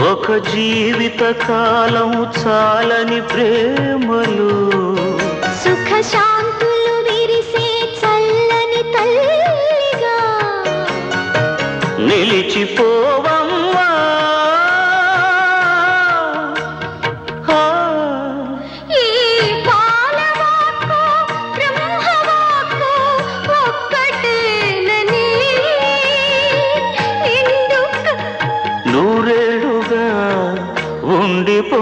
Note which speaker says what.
Speaker 1: ఒక జీవిత కాలం చాలని ప్రేమలు
Speaker 2: సుఖ శాంతులు విరిసే చల్లని తల్లిగా
Speaker 1: నిలిచిపోవమ్మా.
Speaker 2: ఈ పాలవాకు బ్రహ్మవాకు ఒక్కటేనని
Speaker 1: నూరేళ్లుగా ఉండిపో